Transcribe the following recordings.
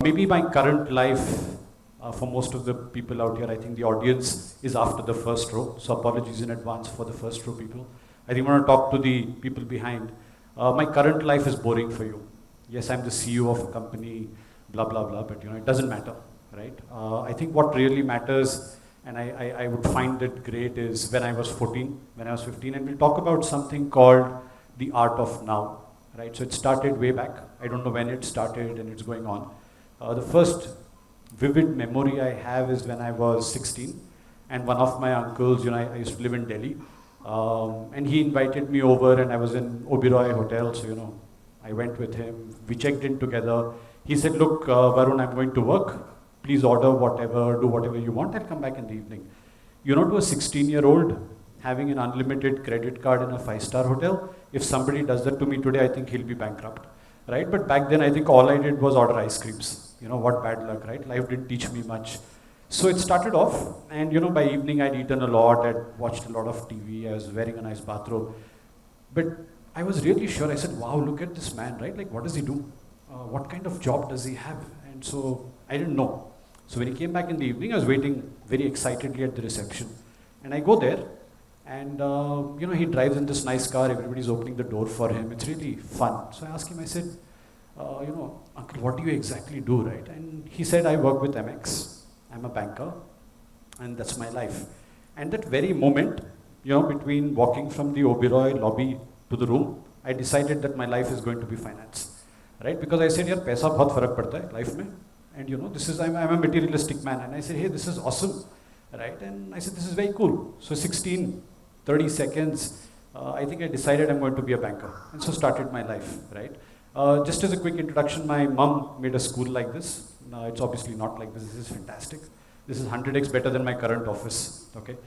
Maybe my current life, for most of the people out here, I think the audience is after the first row. So apologies in advance for the first row people. I think I want to talk to the people behind. My current life is boring for you. Yes, I'm the CEO of a company, blah, blah, blah, but it doesn't matter, right? I think what really matters, and I would find it great, is when I was 14, when I was 15, and we'll talk about something called the art of now, right? So it started way back. I don't know when it started and it's going on. The first vivid memory I have is when I was 16, and one of my uncles, I used to live in Delhi, and he invited me over, and I was in Oberoi Hotel, so I went with him. We checked in together. He said, look, Varun, I'm going to work. Please order whatever, do whatever you want, I'll come back in the evening. To a 16-year-old, having an unlimited credit card in a 5-star hotel, if somebody does that to me today, I think he'll be bankrupt, right? But back then, I think all I did was order ice creams. What bad luck, right? Life didn't teach me much. So it started off, and by evening I'd eaten a lot, I'd watched a lot of TV, I was wearing a nice bathrobe. But I was really sure, I said, wow, look at this man, right? Like, what does he do? What kind of job does he have? And so I didn't know. So when he came back in the evening, I was waiting very excitedly at the reception. And I go there, and he drives in this nice car, everybody's opening the door for him, it's really fun. So I asked him, I said, uncle, what do you exactly do, right? And he said, I work with MX, I'm a banker, and that's my life. And that very moment, between walking from the Oberoi lobby to the room, I decided that my life is going to be finance, right? Because I said, yaar, paisa bahut farak padta hai life mein. And I'm a materialistic man. And I said, hey, this is awesome, right? And I said, this is very cool. So 30 seconds, I think I decided I'm going to be a banker. And so started my life, right? Just as a quick introduction, my mom made a school like this. No, it's obviously not like this. This is fantastic. This is 100x better than my current office, okay?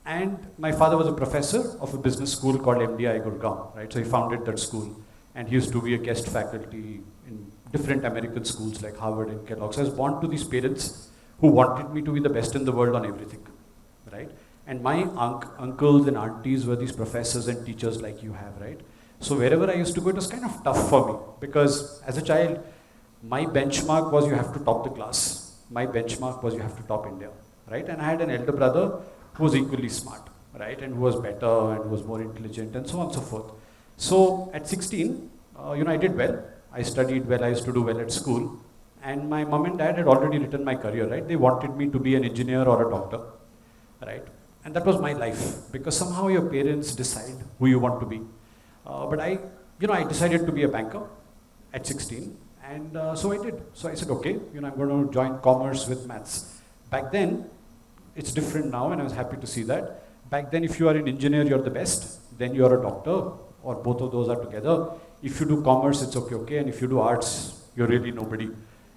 And my father was a professor of a business school called MDI Gurgaon, right? So he founded that school. And he used to be a guest faculty in different American schools like Harvard and Kellogg. So I was born to these parents who wanted me to be the best in the world on everything, right? And my uncles and aunties were these professors and teachers like you have, right? So wherever I used to go, it was kind of tough for me because as a child, my benchmark was you have to top the class. My benchmark was you have to top India, right? And I had an elder brother who was equally smart, right? And who was better and who was more intelligent and so on and so forth. So at 16, I did well. I studied well, I used to do well at school. And my mom and dad had already written my career, right? They wanted me to be an engineer or a doctor, right? And that was my life because somehow your parents decide who you want to be. But I decided to be a banker at 16, and so I did. So I said, okay, I'm going to join commerce with maths. Back then, it's different now, and I was happy to see that. Back then, if you are an engineer, you're the best. Then you're a doctor, or both of those are together. If you do commerce, it's okay, and if you do arts, you're really nobody.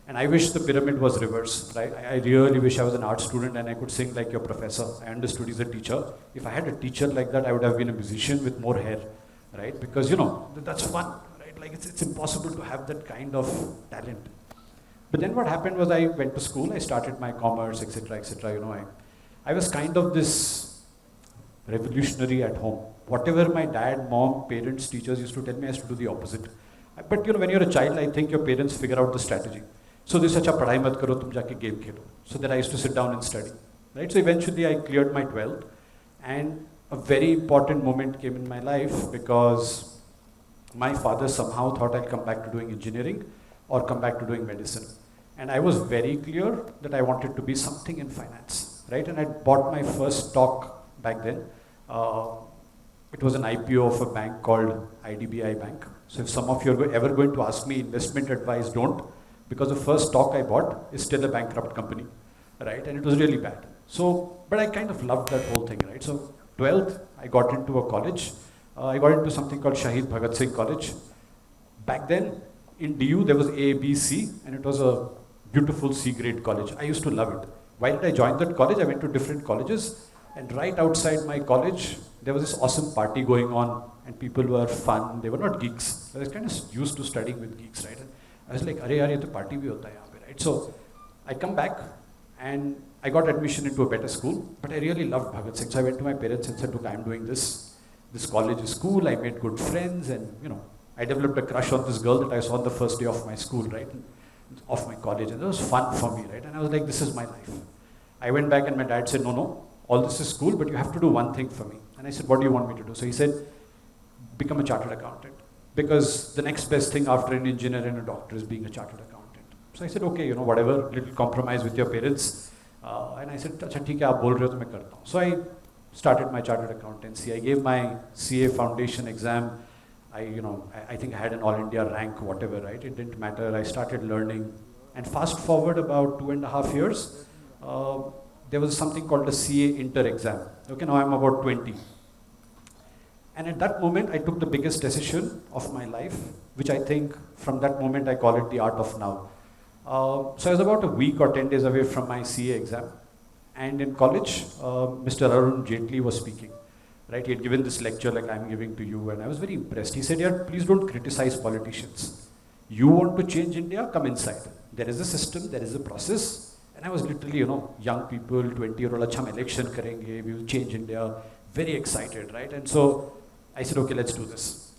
And I wish the pyramid was reversed, right? I really wish I was an art student and I could sing like your professor. I understood he's a teacher. If I had a teacher like that, I would have been a musician with more hair. Right? Because, that's fun, right? Like, it's impossible to have that kind of talent. But then what happened was I went to school, I started my commerce, etc., etc. I was kind of this revolutionary at home. Whatever my dad, mom, parents, teachers used to tell me, I used to do the opposite. But, when you're a child, I think your parents figure out the strategy. So they said, padhai mat karo, tum jaake game khelo. So then I used to sit down and study. Right? So eventually I cleared my 12th. And a very important moment came in my life because my father somehow thought I'd come back to doing engineering or come back to doing medicine. And I was very clear that I wanted to be something in finance, right? And I bought my first stock back then. It was an IPO of a bank called IDBI Bank. So if some of you are ever going to ask me investment advice, don't, because the first stock I bought is still a bankrupt company, right? And it was really bad. So, but I kind of loved that whole thing, right? So 12th, I got into a college. I got into something called Shahid Bhagat Singh College. Back then, in DU, there was A, B, C, and it was a beautiful C-grade college. I used to love it. Why did I join that college? I went to different colleges, and right outside my college, there was this awesome party going on, and people were fun. They were not geeks. I was kind of used to studying with geeks, right? And I was like, "Arey yaar, ye to party bhi hota hai yahan pe," right? So I come back, and I got admission into a better school, but I really loved Bhagat Singh. So I went to my parents and said, look, I'm doing this. This college is cool. I made good friends, and I developed a crush on this girl that I saw on the first day of my school, right? And of my college, and it was fun for me, right? And I was like, this is my life. I went back and my dad said, no, all this is cool, but you have to do one thing for me. And I said, what do you want me to do? So he said, become a chartered accountant. Because the next best thing after an engineer and a doctor is being a chartered accountant. So I said, okay, whatever, little compromise with your parents. And I said, "Acha, theek hai, aap bol rahe ho to main karta hu." So I started my chartered accountancy. I gave my CA foundation exam. I think I had an all India rank, whatever, right? It didn't matter. I started learning. And fast forward about 2.5 years, there was something called the CA inter exam. Okay, now I'm about 20. And at that moment, I took the biggest decision of my life, which I think from that moment, I call it the art of now. So I was about a week or 10 days away from my CA exam. And in college, Mr. Varun Sridhar was speaking. Right? He had given this lecture like I'm giving to you, and I was very impressed. He said, yeah, please don't criticize politicians. You want to change India, come inside. There is a system, there is a process. And I was literally, young people, 20-year-old, achha, hum election karenge, we will change India. Very excited, right? And so I said, okay, let's do this.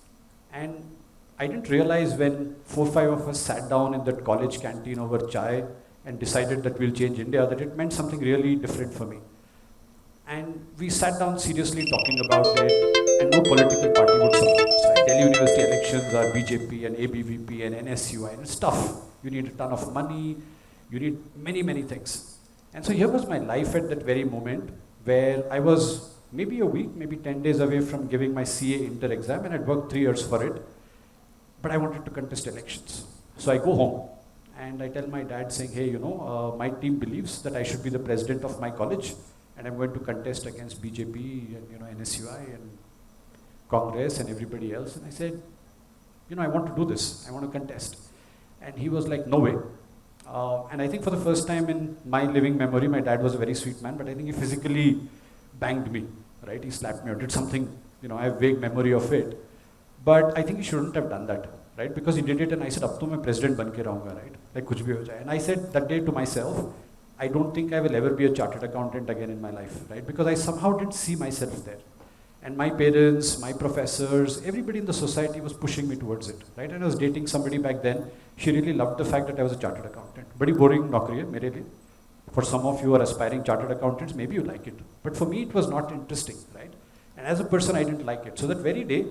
And I didn't realize when 4-5 of us sat down in that college canteen over chai and decided that we'll change India, that it meant something really different for me. And we sat down seriously talking about it, and no political party would support us, right? Delhi University elections are BJP and ABVP and NSUI, and it's tough. You need a ton of money, you need many, many things. And so here was my life at that very moment, where I was maybe a week, maybe 10 days away from giving my CA inter exam, and I'd worked 3 years for it, but I wanted to contest elections. So I go home, and I tell my dad saying, hey, my team believes that I should be the president of my college, and I'm going to contest against BJP and NSUI and Congress and everybody else. And I said, I want to do this. I want to contest. And he was like, no way. And I think for the first time in my living memory, my dad was a very sweet man, but I think he physically banged me, right? He slapped me or did something, I have vague memory of it. But I think he shouldn't have done that, right? Because he did it and I said, ab to main president ban ke rahunga, right? Like kuch bhi ho jaye. And I said that day to myself, I don't think I will ever be a chartered accountant again in my life, right? Because I somehow didn't see myself there. And my parents, my professors, everybody in the society was pushing me towards it, right? And I was dating somebody back then. She really loved the fact that I was a chartered accountant. Badi boring naukri hai mere liye. For some of you who are aspiring chartered accountants, maybe you like it. But for me, it was not interesting, right? And as a person, I didn't like it. So that very day,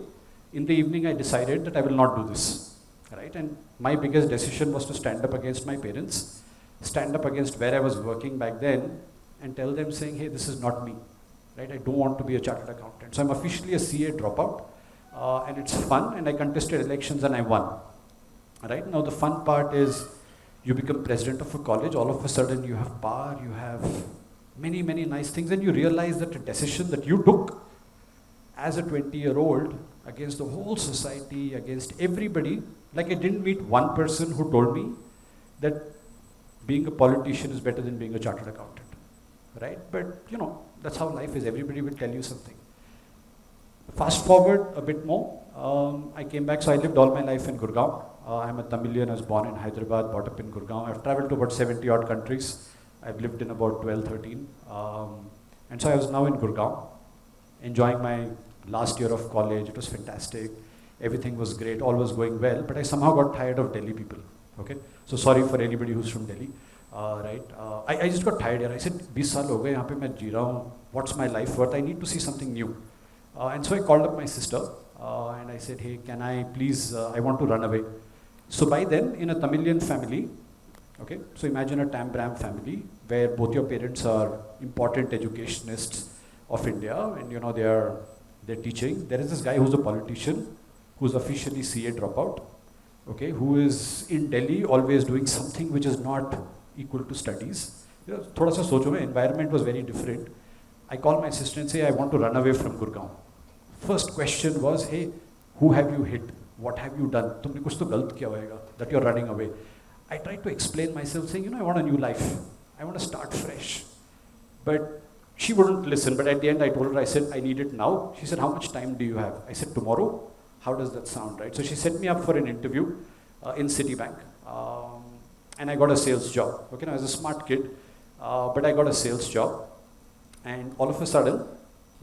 in the evening, I decided that I will not do this, right? And my biggest decision was to stand up against my parents, stand up against where I was working back then, and tell them saying, hey, this is not me, right? I don't want to be a chartered accountant. So I'm officially a CA dropout, and it's fun, and I contested elections and I won, right? Now the fun part is you become president of a college, all of a sudden you have power, you have many, many nice things, and you realize that a decision that you took as a 20-year-old against the whole society, against everybody, like I didn't meet one person who told me that being a politician is better than being a chartered accountant, right? But that's how life is. Everybody will tell you something. Fast forward a bit more, I came back, so I lived all my life in Gurgaon. I'm a Tamilian, I was born in Hyderabad, brought up in Gurgaon. I've traveled to about 70 odd countries. I've lived in about 12, 13. And so I was now in Gurgaon, enjoying my last year of college. It was fantastic. Everything was great, all was going well, but I somehow got tired of Delhi people, okay? So sorry for anybody who's from Delhi, right? I just got tired here. I said, 20 saal ho gaye, yahan pe main jee raha hu. What's my life worth? I need to see something new. And so I called up my sister, and I said, hey, can I please, I want to run away. So by then, in a Tamilian family, okay, so imagine a Tam Bram family, where both your parents are important educationists of India, and they're teaching. There is this guy who's a politician, who's officially CA dropout, okay, who is in Delhi always doing something which is not equal to studies. Thoda sa socho, environment was very different. I call my sister and say, I want to run away from Gurgaon. First question was, hey, who have you hit? What have you done? Tumne kuch to galat kiya hoega that you're running away. I tried to explain myself saying, I want a new life. I want to start fresh. But she wouldn't listen, but at the end I told her, I said, I need it now. She said, how much time do you have? I said, tomorrow. How does that sound, right? So she set me up for an interview in Citibank, and I got a sales job. Okay, now I was a smart kid, but I got a sales job, and all of a sudden,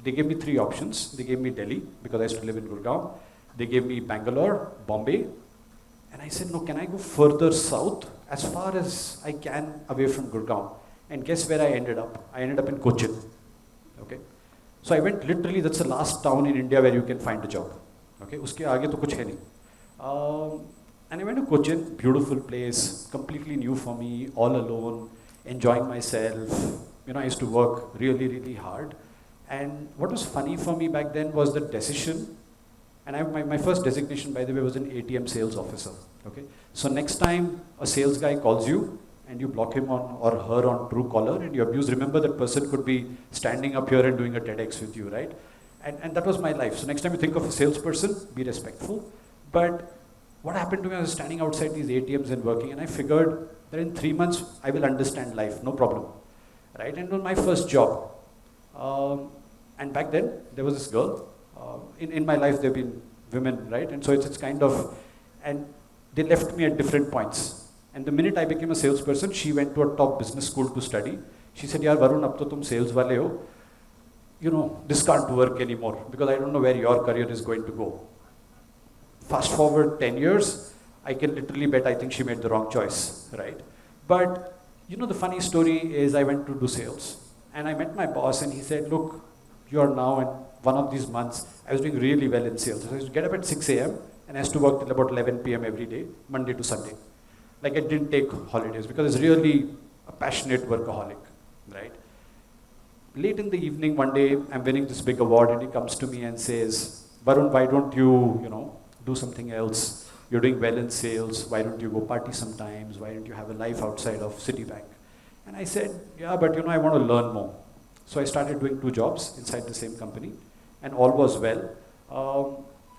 they gave me 3 options. They gave me Delhi, because I used to live in Gurgaon. They gave me Bangalore, Bombay, and I said, no, can I go further south as far as I can away from Gurgaon. And guess where I ended up? I ended up in Cochin. Okay? So I went literally, that's the last town in India where you can find a job. Okay? Uske aage to kuch hai nahi. And I went to Cochin, beautiful place, completely new for me, all alone, enjoying myself. You know, I used to work really, really hard. And what was funny for me back then was the decision. And my first designation, by the way, was an ATM sales officer. Okay? So next time a sales guy calls you and you block him on or her on Truecaller and you abuse, remember that person could be standing up here and doing a TEDx with you, right? And that was my life. So next time you think of a salesperson, be respectful. But what happened to me, I was standing outside these ATMs and working, and I figured that in 3 months I will understand life, no problem, right? And it was my first job. And back then, there was this girl. In my life, there have been women, right? And so it's kind of, and they left me at different points. And the minute I became a salesperson, she went to a top business school to study. She said, "Yaar Varun, ab to tum sales wale ho. You know, this can't work anymore because I don't know where your career is going to go." Fast forward 10 years, I can literally bet I think she made the wrong choice, right? But, you know, the funny story is I went to do sales. And I met my boss and he said, "Look, you are now in one of these months." I was doing really well in sales. So I used to get up at 6 a.m. and I used to work till about 11 p.m. every day, Monday to Sunday. Like I didn't take holidays because it's really a passionate workaholic, right? Late in the evening, one day, I'm winning this big award and he comes to me and says, "Varun, why don't you, do something else? You're doing well in sales. Why don't you go party sometimes? Why don't you have a life outside of Citibank?" And I said, "Yeah, but I want to learn more." So I started doing 2 jobs inside the same company and all was well.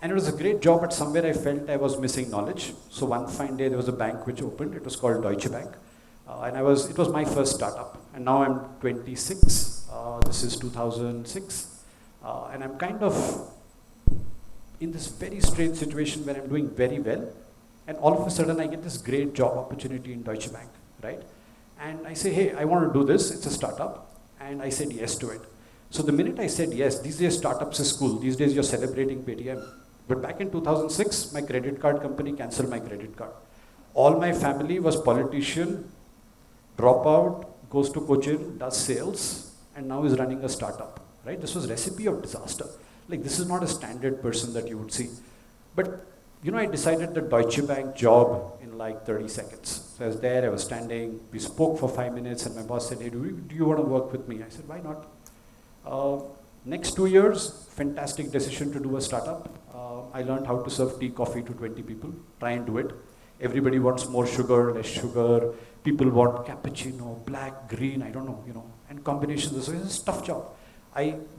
And it was a great job, but somewhere I felt I was missing knowledge. So one fine day, there was a bank which opened. It was called Deutsche Bank. And it was my first startup. And now I'm 26. This is 2006. And I'm kind of in this very strange situation where I'm doing very well. And all of a sudden, I get this great job opportunity in Deutsche Bank, right? And I say, "Hey, I want to do this. It's a startup." And I said yes to it. So the minute I said yes, these days startups is cool. These days you're celebrating Paytm. But back in 2006, my credit card company canceled my credit card. All my family was politician, dropout, goes to Cochin, does sales, and now is running a startup, right? This was recipe of disaster. Like, this is not a standard person that you would see. But, I decided the Deutsche Bank job in like 30 seconds. So I was there, I was standing, we spoke for 5 minutes, and my boss said, "Hey, do you want to work with me?" I said, "Why not?" Next 2 years, fantastic decision to do a startup. I learned how to serve tea, coffee to 20 people. Try and do it. Everybody wants more sugar, less sugar. People want cappuccino, black, green, I don't know, and combinations. So it's a tough job.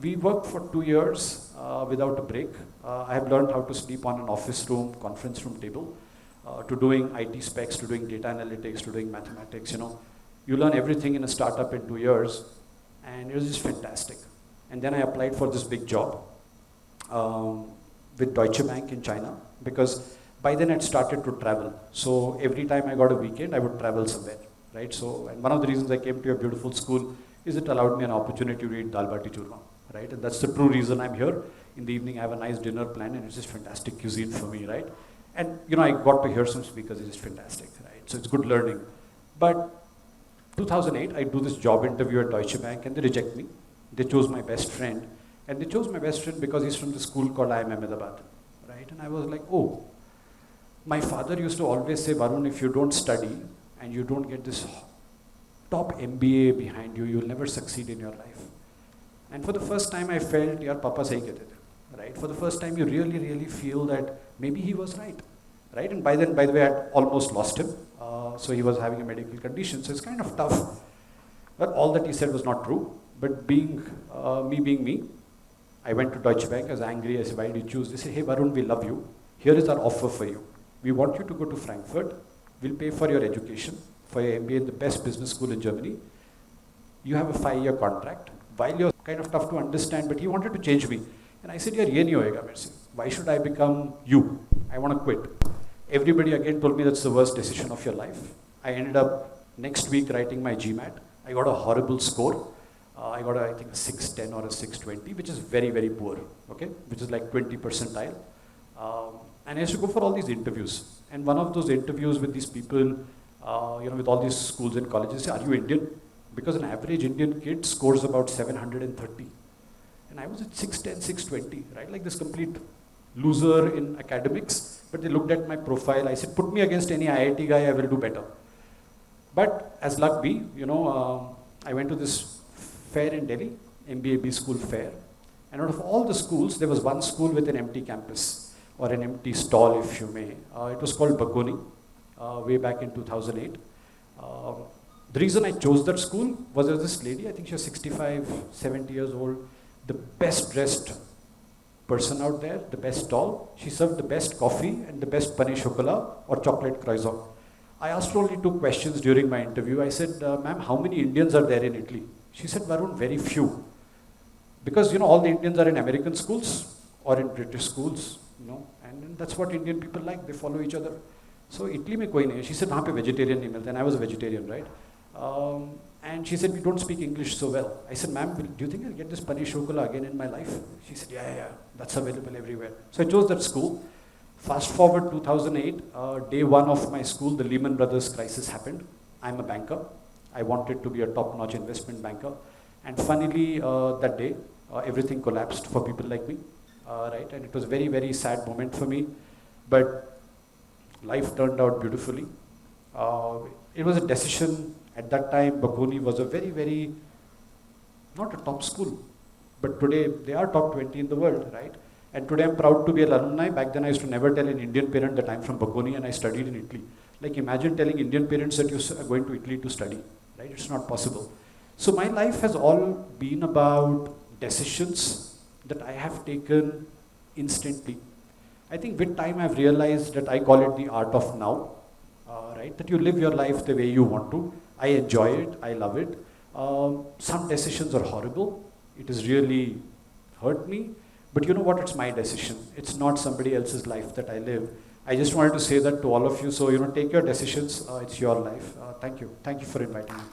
We worked for 2 years without a break. I have learned how to sleep on an office room, conference room table, to doing IT specs, to doing data analytics, to doing mathematics. You learn everything in a startup in 2 years, and it was just fantastic. And then I applied for this big job with Deutsche Bank in China, because by then I'd started to travel. So every time I got a weekend, I would travel somewhere, right? So, and one of the reasons I came to your beautiful school is it allowed me an opportunity to eat dal bati churma, right? And that's the true reason I'm here. In the evening, I have a nice dinner planned, and it's just fantastic cuisine for me, right? And, I got to hear some speakers, it's just fantastic, right? So it's good learning. But 2008, I do this job interview at Deutsche Bank, and they reject me. They chose my best friend. And they chose my best friend because he's from the school called IIM Ahmedabad, right? And I was like, oh, my father used to always say, "Varun, if you don't study and you don't get this top MBA behind you, you'll never succeed in your life." And for the first time, I felt, "Yaar, Papa sahi kehte the," right? For the first time, you really, really feel that maybe he was right, right? And by then, by the way, I had almost lost him. So he was having a medical condition. So it's kind of tough. But all that he said was not true. But being me, I went to Deutsche Bank. I was angry. I said, "Why did you choose?" They said, "Hey, Varun, we love you. Here is our offer for you. We want you to go to Frankfurt. We'll pay for your education, for your MBA in the best business school in Germany. You have a 5-year contract." While you're kind of tough to understand, but he wanted to change me. And I said, "Yaar, ye nahi hoega mere se. Why should I become you? I want to quit." Everybody again told me that's the worst decision of your life. I ended up next week writing my GMAT. I got a horrible score. I got, I think, a 610 or a 620, which is very, very poor, okay? Which is like 20 percentile. And I used to go for all these interviews. And one of those interviews with these people, with all these schools and colleges, say, are you Indian? Because an average Indian kid scores about 730. And I was at 610, 620, right? Like this complete loser in academics. But they looked at my profile. I said, put me against any IIT guy, I will do better. But as luck be, I went to this fair in Delhi, MBA school fair. And out of all the schools, there was one school with an empty campus, or an empty stall, if you may. It was called Bagoni, way back in 2008. The reason I chose that school was there was this lady, I think she was 65, 70 years old, the best dressed person out there, the best stall. She served the best coffee and the best pain au chocolat or chocolate croissant. I asked her only 2 questions during my interview. I said, ma'am, how many Indians are there in Italy? She said, Varun, very few. Because, all the Indians are in American schools or in British schools, and that's what Indian people like. They follow each other. So, Italy mein koi nahi. She said, wahan pe vegetarian nahi milte. And I was a vegetarian, right? And she said, we don't speak English so well. I said, ma'am, do you think I'll get this pain au chocolat again in my life? She said, yeah, that's available everywhere. So I chose that school. Fast forward 2008, day 1 of my school, the Lehman Brothers crisis happened. I'm a banker. I wanted to be a top-notch investment banker. And funnily, that day, everything collapsed for people like me, right? And it was a very, very sad moment for me. But life turned out beautifully. It was a decision. At that time, Bagoni was a very, very, not a top school, but today they are top 20 in the world, right? And today I'm proud to be an alumni. Back then I used to never tell an Indian parent that I'm from Bagoni and I studied in Italy. Like imagine telling Indian parents that you're going to Italy to study, right? It's not possible. So my life has all been about decisions that I have taken instantly. I think with time I've realized that I call it the art of now, right? That you live your life the way you want to. I enjoy it, I love it. Some decisions are horrible. It has really hurt me. But you know what, it's my decision. It's not somebody else's life that I live. I just wanted to say that to all of you. So, take your decisions. It's your life. Thank you. Thank you for inviting me.